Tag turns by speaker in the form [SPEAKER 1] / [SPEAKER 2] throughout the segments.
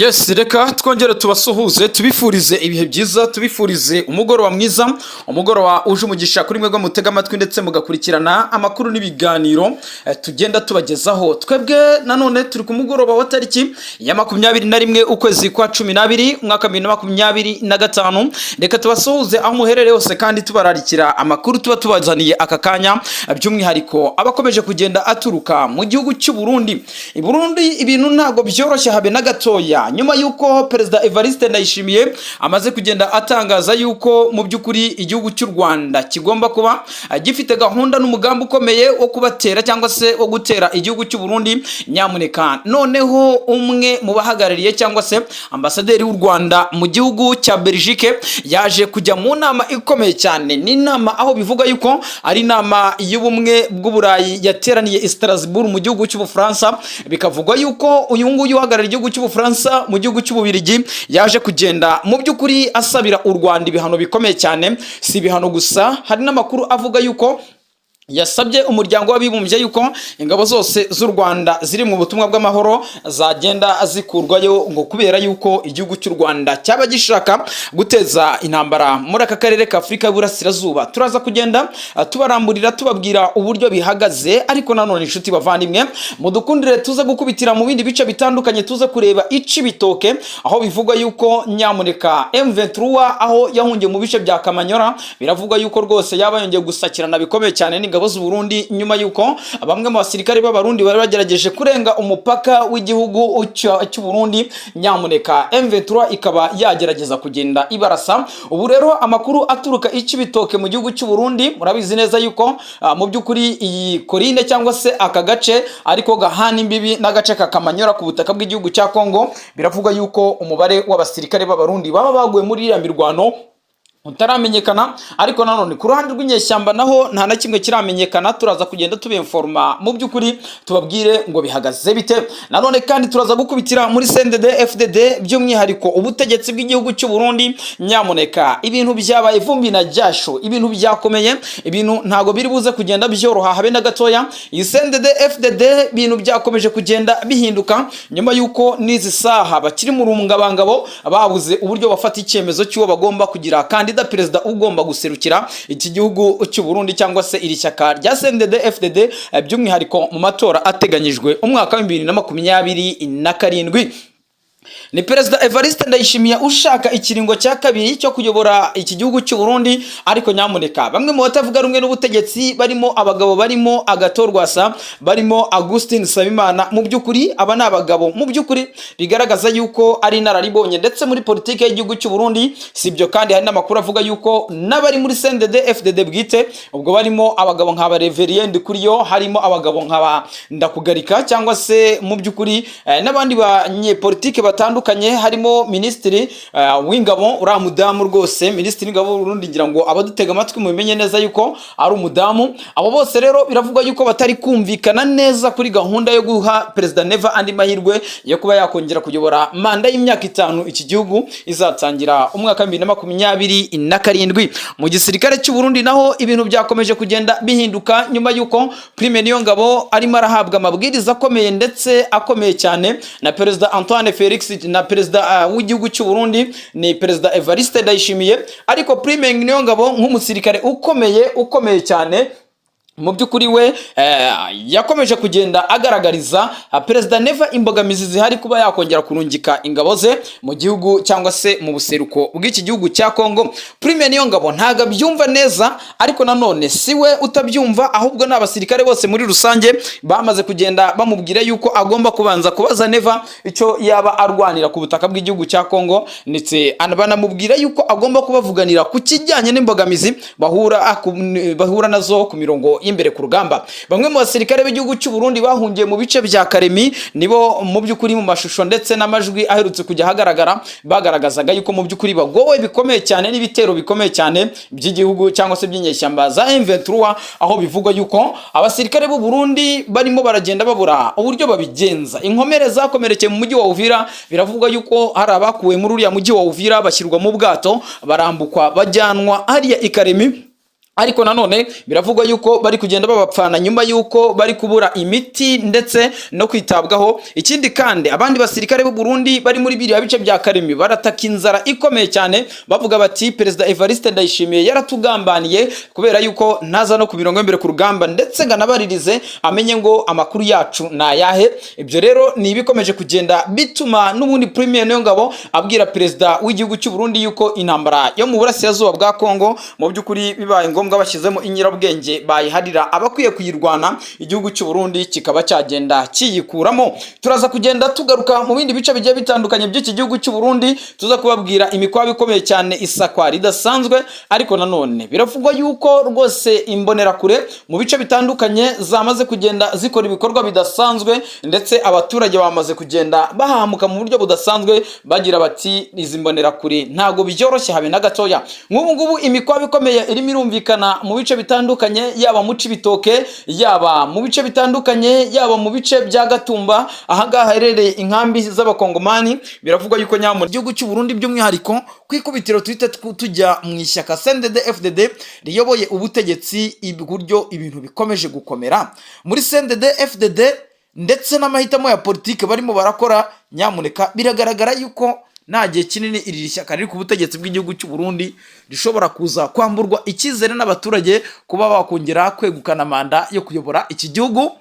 [SPEAKER 1] Yes, reka twongere tubasuhuze tubifurize ibihe byiza tubifurize umugoroba mwiza umugoroba uje umugisha kuri mwebwe mutega amatwi ndetse mugakurikirana amakuru n'ibiganiro tugenda tubagezaho. Twebwe nanone turi ku mugoroba wa tariki ya 21 ukwezi kwa 12 umwaka 2025. Reka tubasuhuze aho muherereye hose kandi tubararikira amakuru tuba tubazaniye aka kanya, by'umwihariko abakomeje kugenda aturuka mu gihugu cy'u Burundi. I Burundi ibintu ntago byoroshye habe na gatoya, nyuma yuko Perezida Evariste Ndayishimiye amaze kugenda atangaza yuko mu by'ukuri igihugu cy'u Rwanda kigomba kuba gifite gahunda n'umugambi ukomeye wo kubatera cyangwa se wo gutera igihugu cy'u Burundi. Nyamuneka noneho umwe mu bahagarariye cyangwa se ambasaderi w'u Rwanda mu gihugu cya Belgique yaje kujya mu nama ikomeye cyane. Ni nama aho bivuga yuko ari inama y'ubumwe bw'Uburayi yateraniye i Strasbourg mu gihugu cy'Ubufaransa. Bikavugwa yuko uyu nguyu uhagarariye igihugu cy'Ubufaransa mu gihugu cy'Ububirigi yaje kugenda mu by'ukuri asabira u Rwanda ibihano bikomeye cyane. Si ibihano gusa, hari n'amakuru avuga yuko yasabye umuryango w'abibumbye yuko ingabo zose z'u Rwanda ziri mu butumwa bw'amahoro zagenda zikurwayo, ngo kubera yuko igihugu cy'u Rwanda cyaba gishaka guteza intambara muri aka karere ka Afurika y'Uburasirazuba. Turaza kugenda tubaramburira tubabwira uburyo bihagaze, ariko nanone inshuti bavandimwe mudukundire tuze gukubitira mu bindi bice bitandukanye, tuze kureba Icibitoke aho bivugwa yuko nyamuneka M23 aho yahungiye mu bice bya Kamanyora, biravugwa yuko rwose yaba yongeye gusakirana bikomeye cyane n'ingabo z'u Burundi, nyuma yuko bamwe mu basirikare b'abarundi bari bagerageje kurenga umupaka w'igihugu cy'u Burundi. Nyamuneka M23 ikaba yagerageza kugenda ibarasa. Ubu rero amakuru aturuka Icibitoke mu gihugu cy'u Burundi, murabizi neza yuko mu by'ukuri iyi Korine cyangwa se aka gace ariko gahana imbibi n'agace ka Kamanyora ku butaka bw'igihugu cya Kongo, biravuga yuko umubare w'abasirikare b'abarundi baba baguye muri iriya mirwano utaramenyekana. Ariko nanone ku ruhande rw'inyeshyamba naho nta na kimwe kiramenyekana. Turaza kugenda tubenforma mu by'ukuri tubabwire ngo bihagaze bite. Nanone kandi turaza gukubitira muri CNDD FDD, by'umwihariko ubutegetsi bw'igihugu cy'u Burundi. Nyamuneka ibintu byabaye vumbi na jasho, ibintu byakomeye, ibintu ntago biri buze kugenda byoroha habe na gatoya. Iyi CNDD FDD ibintu byakomeje kugenda bihinduka nyuma yuko nizi saha bakiri mu rungabangabo babuze uburyo bafata icyemezo cy'uwo bagomba kugira kandi perezida ugomba guserukira iki gihugu cy'u Burundi cyangwa se iri shyaka rya CNDD FDD, by'umwihariko mu matora ateganyijwe umwaka wa 2027. Ni Perezida Evariste Ndayishimiye ushaka ikiringo cya kabiri cyo kuyobora iki gihugu cy'u Burundi. Ariko nyamuneka bamwe mu batavuga rumwe n'ubutegetsi, barimo abagabo barimo Agatorwasa, barimo Augustin Sabimana, mu by'ukuri aba ni abagabo mu by'ukuri bigaragaza yuko ari inararibonye ndetse muri politiki y'igihugu cy'u Burundi. Sibyo kandi hari n'amakuru avuga yuko n'abari muri CNDD FDD bwite, ubwo barimo abagabo nk'aba Reverien Ndikuriyo, harimo abagabo nk'aba Ndakugarika cyangwa se mu by'ukuri n'abandi banyepolitike batandukanye, harimo Minisitiri w'ingabo uriya mudamu rwose, Minisitiri w'ingabo w'u Burundi, ngira ngo abadutega amatwi mubimenye neza yuko ari umudamu. Abo bose rero biravuga yuko batari kumvikana neza kuri gahunda yo guha Perezida Neva andi mahirwe yo kuba yakongera kuyobora manda y'imyaka 5 iki gihugu izatangira umwaka wa 2027. Mu gisirikare cy'u Burundi naho ibintu byakomeje kugenda bihinduka nyuma yuko Prime Niyongabo arimo arahabwa amabwiriza akomeye ndetse akomeye cyane na Perezida Antoine Felix na Perezida w'igihugu cy'u Burundi ni Perezida Evariste Ndayishimiye. Ariko Prime Niyongabo nk'umusirikare ukomeye cyane mu by'ukuri we yakomeje kugenda agaragariza Perezida Neva imbogamizi zihari kuba yakongera kurungika ingabo ze mu gihugu cyangwa se mu buseruko bw'iki gihugu cya Kongo. Prime Niyongabo ntago byumva neza, ariko nanone siwe utabyumva, ahubwo n'abasirikare bose muri rusange bamaze kugenda bamubwira yuko agomba kubanza kubaza Neva icyo yaba arwanira ku butaka bw'igihugu cya Kongo, ndetse banamubwira yuko agomba kubavuganira ku kijyanye n'imbogamizi bahura nazo ku mirongo imbere ku rugamba. Bamwe mu basirikare b'igihugu cy'u Burundi bahungiye mu bice bya Karemi nibo mu by'ukuri mu mashusho ndetse n'amajwi aherutse kujya hagaragara bagaragazaga yuko mu by'ukuri bagowe bikomeye cyane n'ibitero bikomeye cyane by'igihugu cyangwa se by'inyeshyamba za M23, aho bivugwa yuko abasirikare b'u Burundi barimo baragenda babura uburyo babigenza. Inkomere zakomerekeye mu mujyi wa Uvira, biravugwa yuko hari abakuwe muri uriya mujyi wa Uvira bashyirwa mu bwato barambukwa bajyanwa hariya i Karemi ariko nanone biravugwa yuko bari kugenda babapfana nyuma yuko bari kubura imiti ndetse no kwitabwaho. Ikindi kandi abandi basirikare b'u Burundi bari muri biriya bice bya Karemi barataka inzara ikomeye cyane, bavuga bati Perezida Evariste Ndayishimiye yaratugambaniye kubera yuko ntaza no ku mirongo imbere ku rugamba ndetse nganabaririze amenye ngo amakuru yacu nayahe. Ibyo rero ni ibikomeje kugenda bituma n'ubundi Premier Niyongabo abwira Perezida w'igihugu cy'u Burundi yuko intambara yo mu burasirazuba bwa Kongo mu by'ukuri bibaye ngombwa bashyizemo inyirabwenge bayiharira abakwiye kuyirwana, igihugu cy'u Burundi kikaba cyagenda kiyikuramo. Turaza kugenda tugaruka mu bindi bice bigiye bitandukanye by'iki gihugu cy'u Burundi, tuza kubabwira imikwabo ikomeye cyane isakwa ridasanzwe, ariko nanone biravugwa yuko rwose imbonerakure mu bice bitandukanye zamaze kugenda zikora ibikorwa bidasanzwe, ndetse abaturage bamaze kugenda bahamuka mu buryo budasanzwe bagira bati izi mbonerakure ntago byoroshye habe na gatoya. Nk'ubu ngubu imikwabo ikomeye irimo irumvikana mu bice bitandukanye, yaba mu Cibitoke, yaba mu bice bitandukanye, yaba mu bice bya Gatumba ahangaha herereye inkambi z'abakongomani. Biravugwa yuko nyamo igihugu cy'u Burundi by'umwihariko kwikubitiro twite tujya mu ishyaka CNDD-FDD riyoboye ubutegetsi, iburyo ibintu bikomeje gukomera muri CNDD-FDD ndetse n'amahitamo ya politike barimo barakora. Nyamuneka biragaragara yuko nta gihe kinini iri shyaka riri ku butegetsi bw'igihugu cy'u Burundi rishobora kuza kwamburwa icyizere n'abaturage kuba bakongera kwegukana manda yo kuyobora iki gihugu.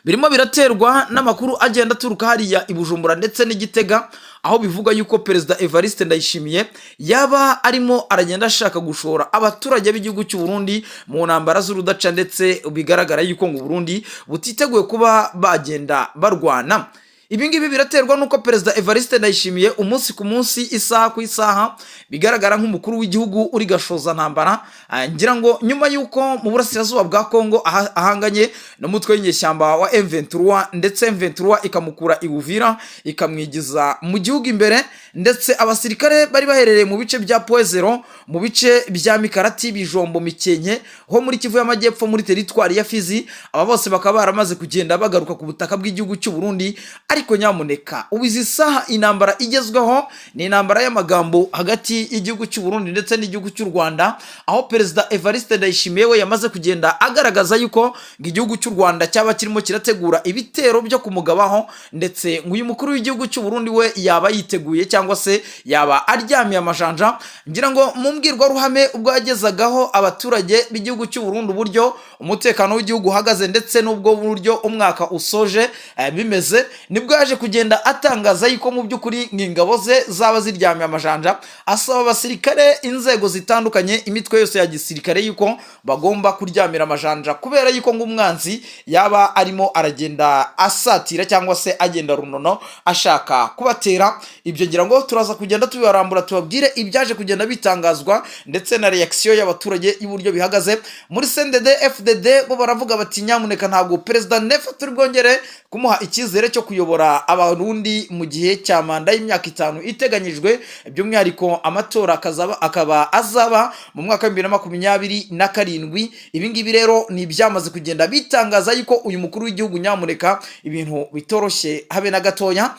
[SPEAKER 1] Birimo biraterwa n'amakuru agenda aturuka hariya i Bujumbura ndetse n'Igitega, aho bivuga yuko Perezida Evariste Ndayishimiye yaba arimo aragenda ashaka gushora abaturage b'igihugu cy'u Burundi mu ntambara z'urudaca, ndetse bigaragara yuko ngo Burundi butiteguye kuba bagenda barwana. Ibingibi biraterwa nuko Perezida Evariste Ndayishimiye umunsi ku munsi, isaha ku isaha, bigaragara nk'umukuru w'igihugu uri gashoza ntambara. Ngira ngo nyuma yuko mu burasirazuba bwa Kongo ahanganye n'umutwe w'inyeshyamba wa M23, ndetse M23 ikamukura i Uvira ikamwigiza mu gihugu imbere, ndetse abasirikare bari baherereye mu bice bya Poezero, mu bice bya Mikarati, Bijombo, Mikenke ho muri Kivu y'Amajyepfo muri teritwari ya Fizi, aba bose bakaba baramaze kugenda bagaruka ku butaka bw'igihugu cy'u Burundi. Ariko nyamuneka ubizi saha intambara igezweho ni intambara y'amagambo hagati y'igihugu cy'u Burundi ndetse n'igihugu cy'u Rwanda, aho Perezida Evariste Ndayishimiye we yamaze kugenda agaragaza yuko igihugu cy'u Rwanda cyaba kirimo kirategura ibitero byo kumugabaho, ndetse uyu mukuru w'igihugu cy'u Burundi we yaba yiteguye cyangwa se yaba aryamiye amajanja. Ngira ngo mu mbwirwaruhame ubwo yagezagaho abaturage b'igihugu cy'u Burundi uburyo umutekano w'igihugu uhagaze ndetse n'ubwo buryo umwaka usoje bimeze, nibwo yaje kugenda atangaza yuko mu by'ukuri ingabo ze zaba ziryamiye amajanja, asaba abasirikare, inzego zitandukanye, imitwe yose ya gisirikare yuko bagomba kuryamira amajanja, kubera yuko ng'umwanzi yaba arimo aragenda asatira cyangwa se agenda runono ashaka kubatera. Ibyo ngira ngo turaza kugenda tubibarambura tubabwire ibyaje kugenda bitangazwa ndetse na reaction y'abaturage y'uburyo bihagaze. Muri CNDD-FDD bo baravuga bati nyamuneka ntabwo Perezida Nefa turi bwongere kumuha icyizere cyo kuyobora Abarundi mu gihe cya manda y'imyaka 5 iteganyijwe, by'umwihariko amatora akaba azaba mu mwaka wa 2027. Ibingibi rero ni byamaze kugenda bitangaza yuko uyu mukuru w'igihugu nyamuneka ibintu bitoroshye habe na gatoya.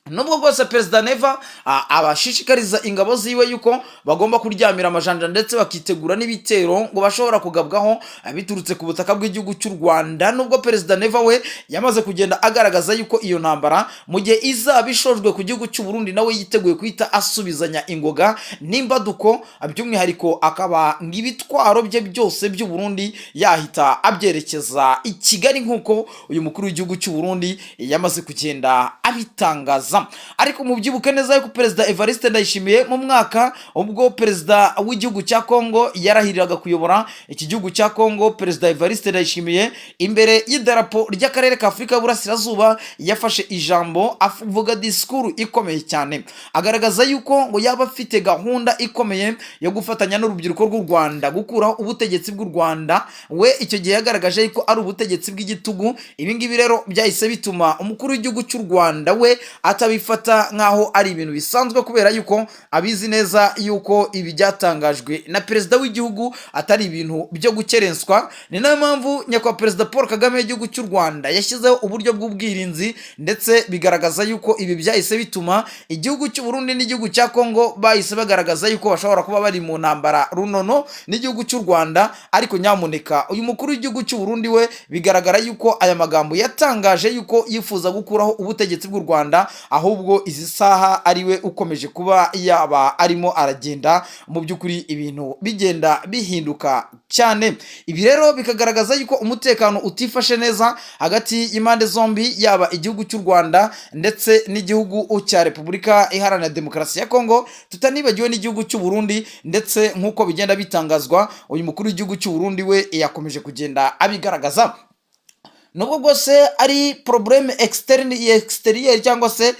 [SPEAKER 1] Nubwo bwose Perezida Neva abashishikariza ingabo ziwe yuko bagomba kuryamira amajanja ndetse bakitegura n'ibitero ngo bashobora kugabwaho biturutse ku butaka bw'igihugu cy'u Rwanda, nubwo Perezida Neva we yamaze kugenda agaragaza yuko iyo ntambara mu gihe izaba ishojwe ku gihugu cy'u Burundi nawe yiteguye kwita asubizanya ingoga n'imbaduko, by'umwihariko akaba ngibitwaro bye byose by'u Burundi yahita abyerekeza i Kigali nk'uko uyu mukuru w'igihugu cy'u Burundi yamaze kugenda abitangaza. Ariko mubyibuke neza yuko Perezida Evariste Ndayishimiye mu mwaka ubwo Perezida w'igihugu cya Kongo yarahiriraga kuyobora iki gihugu cya Kongo, Perezida Evariste Ndayishimiye imbere y'idarapo ry'akarere ka Afurika y'Uburasirazuba yafashe ijambo avuga disikuru ikomeye cyane, agaragaza yuko ngo yaba afite gahunda ikomeye yo gufatanya n'urubyiruko rw'u Rwanda gukuraho ubutegetsi bw'u Rwanda. We icyo gihe yagaragaje yuko ari ubutegetsi bw'igitugu. Ibingibi rero byahise bituma umukuru w'igihugu cy'u Rwanda we atabifata nk'aho ari ibintu bisanzwe, kubera yuko abizi neza yuko ibi byatangajwe na perezida w'igihugu atari ibintu byo gukerenswa. Ni nayo mpamvu nyakubahwa perezida Paul Kagame w'igihugu cy'u Rwanda yashyizeho uburyo bw'ubwirinzi, ndetse bigaragaza yuko ibi byahise bituma igihugu cy'u Burundi n'igihugu cya Kongo bahise bagaragaza yuko bashobora kuba bari mu ntambara runono n'igihugu cy'u Rwanda. Ariko nyamuneka uyu mukuru w'igihugu cy'u Burundi we bigaragara yuko aya magambo yatangaje yuko yifuza gukuraho ubutegetsi bw'u Rwanda, ahubwo izi saha ariwe ukomeje kuba yaba arimo aragenda mu by'ukuri ibintu bigenda bihinduka cyane. Ibi rero bikagaragaza yuko umutekano utifashe neza hagati y'impande zombi, yaba igihugu cy'u Rwanda ndetse n'igihugu cya Repubulika Iharanira Demokarasi ya Kongo, tutanibagiwe n'igihugu cy'u Burundi. Ndetse nk'uko bigenda bitangazwa, uyu mukuru w'igihugu cy'u Burundi we yakomeje kugenda abigaragaza, nubwo bwose ari probleme externe cyangwa se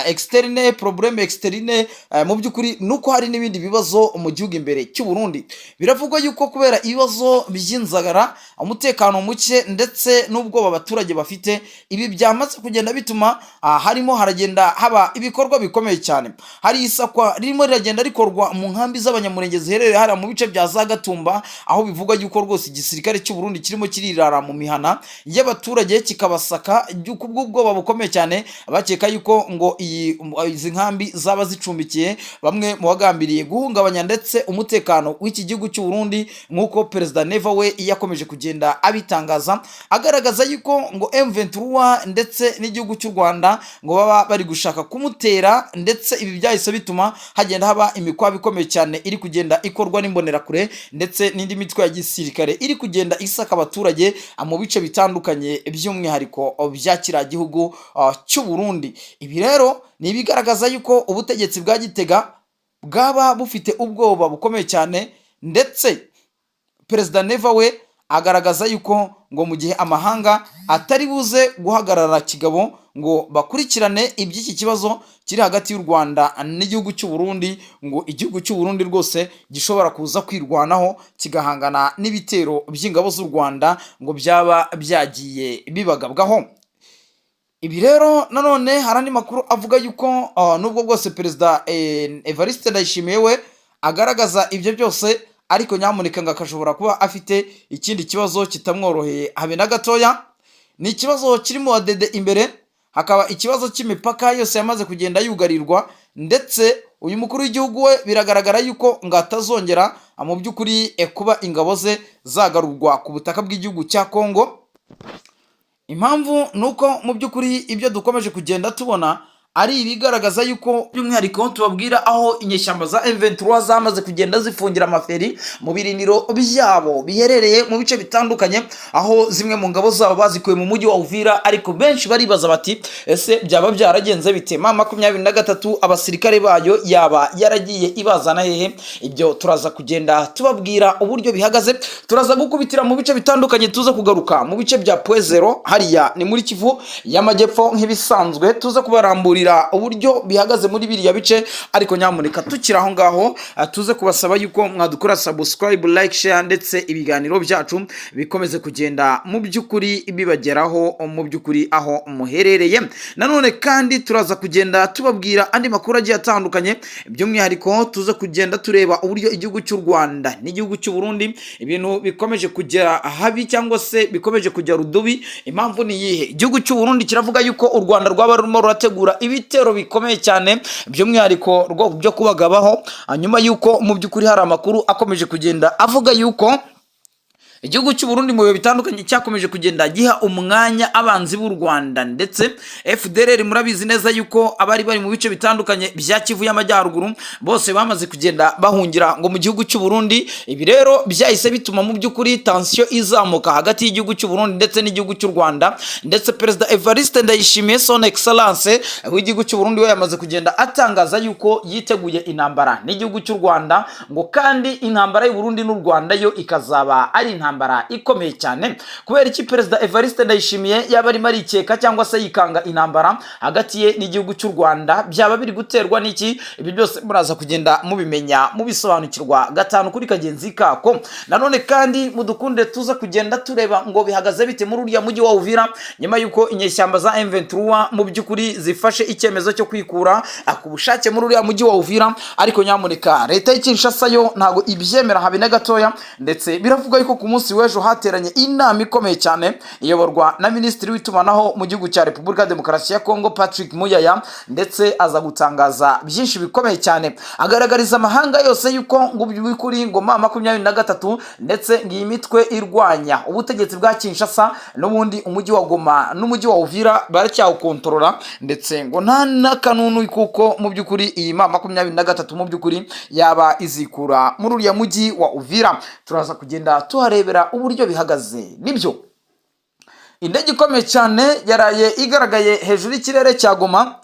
[SPEAKER 1] externe probleme externe, mu by'ukuri nuko hari n'ibindi bibazo mu gihugu imbere cy'u Burundi. Biravugwa yuko kubera ibibazo by'inzagara, umutekano muke ndetse n'ubwoba abaturage bafite, ibi byamaze kugenda bituma harimo haragenda haba ibikorwa bikomeye cyane. Hari isakwa ririmo riragenda rikorwa mu nkambi z'abanyamurenge ziherereye hariya mu bice bya za Gatumba, aho bivugwa yuko rwose igisirikare cy'u Burundi kirimo kirirara mu mihana y'abaturage kikabasaka kubw'ubwoba bukomeye cyane, bakeka yuko ngo izi nkambi zaba zicumbikiye bamwe mu bagambiriye guhungabanya ndetse umutekano w'iki gihugu cy'u Burundi, nk'uko perezida Neva we yakomeje kugenda abitangaza, agaragaza yuko ngo M23 ndetse n'igihugu cy'u Rwanda ngo baba bari gushaka kumutera, ndetse ibi byahise bituma hagenda haba imikwabo ikomeye cyane iri kugenda ikorwa n'imbonerakure ndetse n'indi mitwe ya gisirikare iri kugenda isaka abaturage mu bice bitandukanye by'umwihariko bya kiriya gihugu cy'u Burundi. Ibi rero ni ibigaragaza yuko ubutegetsi bwa Gitega bwaba bufite ubwoba bukomeye cyane, ndetse perezida Neva we agaragaza yuko ngo mu gihe amahanga atari buze guhagarara kigabo ngo bakurikirane iby'iki kibazo kiri hagati y'u Rwanda n'igihugu cy'u Burundi, ngo igihugu cy'u Burundi rwose gishobora kuza kwirwanaho kigahangana n'ibitero by'ingabo z'u Rwanda ngo byaba byagiye bibagabwaho. Ibi rero nanone hari andi makuru avuga yuko nubwo bwose perezida Evariste Ndayishimiye we agaragaza ibyo byose, ariko nyamuneka ngo akashobora kuba afite ikindi kibazo kitamworoheye habe na gatoya. Ni ikibazo kiri mu Wadede imbere, hakaba ikibazo cy'imipaka yose yamaze kugenda yugarirwa, ndetse uyu mukuru w'igihugu we biragaragara yuko ngo atazongera mu by'ukuri kuba ingabo ze zagarurwa ku butaka bw'igihugu cya Kongo. Impamvu nuko mu by'ukuri ibyo dukomeje kugenda tubona ari ibigaragaza yuko by'umwihariko tubabwira aho inyeshyamba za M23 zamaze kugenda zifungira amaferi mu birindiro byabo biherereye mu bice bitandukanye, aho zimwe mu ngabo zabo bazikuye mu mujyi wa Uvira. Ariko benshi baribaza bati ese byaba byaragenze bite? M23 abasirikare bayo yaba yaragiye ibazana hehe? Ibyo turaza kugenda tubabwira uburyo bihagaze. Turaza gukubitira mu bice bitandukanye, tuza kugaruka mu bice bya Poezero hariya ni muri Kivu y'Amajyepfo nk'ibisanzwe, tuza kubarambura uburyo bihagaze muri biriya bice. Ariko nyamuneka tukiri aho ngaho, tuze kubasaba yuko mwadukora subscribe, like, share, ndetse ibiganiro byacu bikomeze kugenda mu by'ukuri bibageraho mu by'ukuri aho muherereye. Nanone kandi turaza kugenda tubabwira andi makuru agiye atandukanye, by'umwihariko tuze kugenda tureba uburyo igihugu cy'u Rwanda n'igihugu cy'u Burundi ibintu bikomeje kugera habi cyangwa se bikomeje kujya rudubi. Impamvu ni iyihe? Igihugu cy'u Burundi kiravuga yuko u Rwanda rwaba rurimo rurategura ibitero bikomeye cyane, by'umwihariko rwo byo kubagabaho, hanyuma yuko mu by'ukuri hari amakuru akomeje kugenda avuga yuko igihugu cy'u Burundi mu bihe bitandukanye cyakomeje kugenda giha umwanya abanzi b'u Rwanda, ndetse FDLR murabizi neza yuko abari bari mu bice bitandukanye bya Kivu y'Amajyaruguru bose bamaze kugenda bahungira ngo mu gihugu cy'u Burundi. Ibi rero byahise bituma mu by'ukuri tension izamuka hagati y'igihugu cy'u Burundi ndetse n'igihugu cy'u Rwanda, ndetse perezida Evariste Ndayishimiye son excellence w'igihugu cy'u Burundi we yamaze kugenda atangaza yuko yiteguye intambara n'igihugu cy'u Rwanda, ngo kandi intambara y'u Burundi n'u Rwanda yo ikazaba ari intambara intambara ikomeye cyane. Kubera iki Perezida Evariste Ndayishimiye yaba arimo arikeka cyangwa se yikanga intambara hagati ye n'igihugu cy'u Rwanda, byaba biri guterwa n'iki? Ibi byose muraza kugenda mubimenya mubisobanukirwa gatanu kuri kagenzi kako. Nanone kandi mudukunde tuza kugenda tureba ngo bihagaze bite muri uriya mujyi wa Uvira nyuma yuko inyeshyamba za M23 mu by'ukuri zifashe icyemezo cyo kwikura ku bushake muri uriya mujyi wa Uvira. Ariko nyamuneka leta y'Kinshasa yo ntago ibyemera habe na gatoya, ndetse biravuga yuko ku munsi w'ejo hateranye inama ikomeye cyane iyoborwa na Minisitiri w'itumanaho mu gihugu cya Repubulika Demokarasi ya Kongo Patrick Muyaya, ndetse aza gutangaza byinshi bikomeye cyane, agaragariza amahanga yose yuko ngo by'ukuri ngo M23 ndetse ngiyi mitwe irwanya ubutegetsi bwa Kinshasa n'ubundi umujyi wa Goma n'umujyi wa Uvira baracyawukontorora, ndetse ngo nta nakanunu kuko mu by'ukuri iyi M23 mu by'ukuri yaba izikura muri uriya mujyi wa Uvira. Turaza kugenda tuharebera uburyo bihagaze. Nibyo indege ikomeye cyane yaraye igaragaye hejuru y'ikirere cya Goma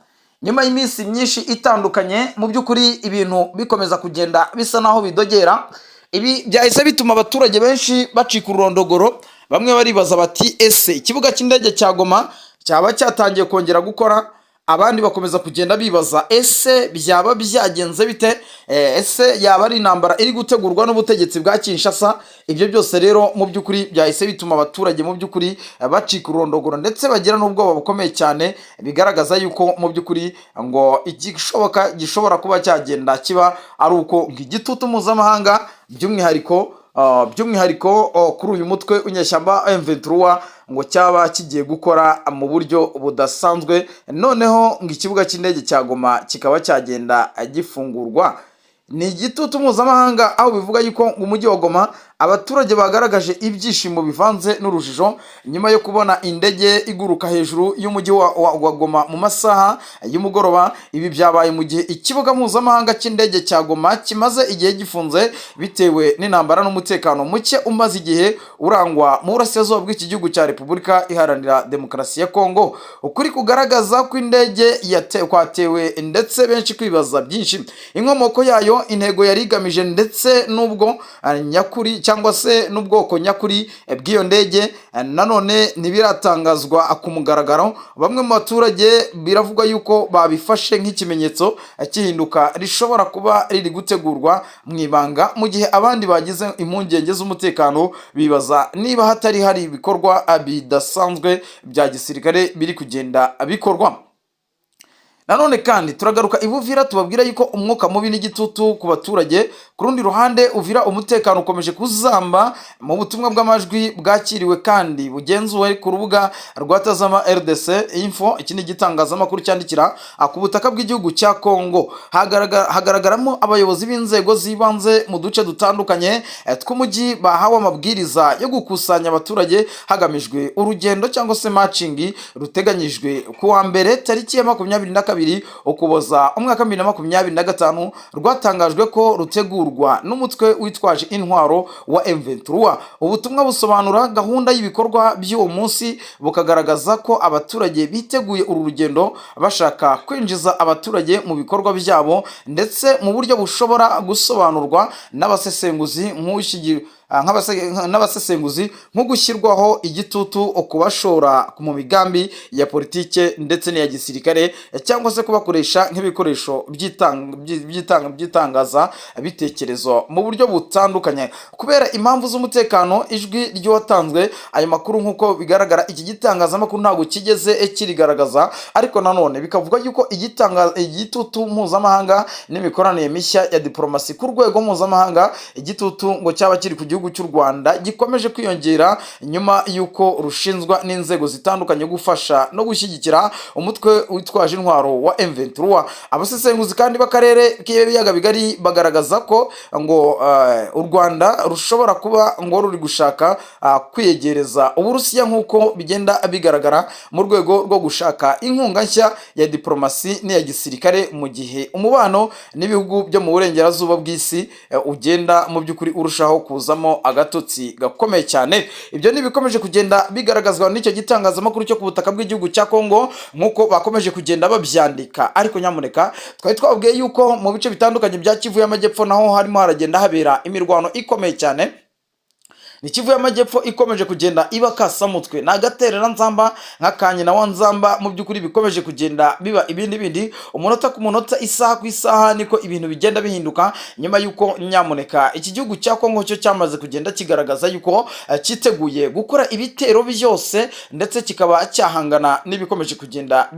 [SPEAKER 1] nyuma y'iminsi myinshi itandukanye, mu by'ukuri ibintu bikomeza kugenda bisa naho bidogera. Ibi byahise bituma abaturage benshi bacika ururondogoro, bamwe baribaza bati ese ikibuga cy'indege cya Goma cyaba cyatangiye kongera gukora? Abandi bakomeza kugenda bibaza ese byaba byagenze bite, ese yaba ari intambara iri gutegurwa n'ubutegetsi bwa Kinshasa? Ibyo byose rero mu by'ukuri byahise bituma abaturage mu by'ukuri bacika urondogoro, ndetse bagira n'ubwoba bukomeye cyane, bigaragaza yuko mu by'ukuri ngo igishoboka gishobora kuba cyagenda kiba ari uko igitutu mpuzamahanga by'umwihariko kuri uyu mutwe w'inyeshyamba M23 ngo cyaba kigiye gukora mu buryo budasanzwe, noneho ngo ikibuga cy'indege cya Goma kikaba cyagenda gifungurwa. Ni igitutu mpuzamahanga, aho bivuga yuko umujyi wa Goma abaturage bagaragaje ibyishimo bivanze n'urujijo nyuma yo kubona indege iguruka hejuru y'umujyi wa Goma mu masaha y'umugoroba. Ibi byabaye mu gihe ikibuga mpuzamahanga cy'indege cya Goma kimaze igihe gifunze bitewe n'intambara n'umutekano muke umaze igihe urangwa mu burasirazuba bw'iki gihugu cya Repubulika Iharanira Demokarasi ya Kongo. Ukuri kugaragaza ko indege kwatewe, ndetse benshi kwibaza byinshi inkomoko yayo, intego yari igamije, ndetse n'ubwo nyakuri cyangwa se n'ubwoko nyakuri bw'iyo ndege nanone ntibiratangazwa ku mugaragaro. Bamwe mu baturage biravugwa yuko babifashe nk'ikimenyetso cy'ihinduka rishobora kuba riri gutegurwa mu ibanga, mu gihe abandi bagize impungenge z'umutekano bibaza niba hatari hari ibikorwa bidasanzwe bya gisirikare biri kugenda bikorwa. Nanone kandi turagaruka Uvira tubabwira yuko umwuka mubi n'igitutu ku baturage. Ku rundi ruhande Uvira umutekano ukomeje kuzamba. Mu butumwa bw'amajwi bwakiriwe kandi bugenzuwe ku rubuga rwa Tazama RDC Info, iki ni igitangazamakuru cyandikira ku butaka bw'igihugu cya Kongo, hagaragaramo abayobozi b'inzego zibanze mu duce dutandukanye tw'umujyi bahawe amabwiriza yo gukusanya abaturage hagamijwe urugendo cyangwa se matching ruteganyijwe ku wa mbere tariki ya 22 Ukuboza umwaka 2025, rwatangajwe ko rutegurwa n'umutwe witwaje intwaro wa M23. Ubutumwa busobanura gahunda y'ibikorwa by'uwo munsi, bukagaragaza ko abaturage biteguye uru rugendo bashaka kwinjiza abaturage mu bikorwa byabo, ndetse mu buryo bushobora gusobanurwa n'abasesenguzi nko gushyirwaho igitutu kubashora mu migambi ya politike ndetse n'iya gisirikare, cyangwa se kubakoresha nk'ibikoresho by'itangaza bitekerezo mu buryo butandukanye. Kubera impamvu z'umutekano, ijwi ry'uwatanzwe ayo makuru nk'uko bigaragara iki gitangazamakuru ntabwo kigeze kirigaragaza, ariko nanone bikavuga yuko igitutu mpuzamahanga n'imikoranire mishya ya diplomasi ku rwego mpuzamahanga, igitutu ngo cyaba kiri ku gihugu cy'u Rwanda gikomeje kwiyongera nyuma yuko rushinzwa n'inzego zitandukanye gufasha no gushyigikira umutwe witwaje intwaro wa M23. Abasesenguzi kandi b'akarere k'ibiyaga bigari bagaragaza ko ngo u Rwanda rushobora kuba ngo ruri gushaka kwiyegereza Uburusiya nk'uko bigenda bigaragara mu rwego rwo gushaka inkunga nshya ya diplomasi n'iya gisirikare, mu gihe umubano n'ibihugu byo mu burengerazuba bw'isi ugenda mu by'ukuri urushaho kuzamo agatotsi gakomeye cyane. Ibyo ntibikomeje kugenda bigaragazwa n'icyo gitangazamakuru cyo ku butaka bw'igihugu cya Kongo nk'uko bakomeje kugenda babyandika. Ariko nyamuneka twari twabwiye yuko mu bice bitandukanye bya Kivu y'Amajyepfo naho harimo haragenda habera imirwano ikomeye cyane, ni Kivu y'Amajyepfo ikomeje kugenda iba kasamutwe, ni agaterera nzamba nk'akanyina wa nzamba, mu by'ukuri bikomeje kugenda biba ibindi bindi, umunota ku munota, isaha ku isaha, niko ibintu bigenda bihinduka, nyuma y'uko nyamuneka iki gihugu cya Kongo cyo cyamaze kugenda kigaragaza yuko cyiteguye gukora ibitero byose, ndetse kikaba cyahangana n'ibikomeje kugenda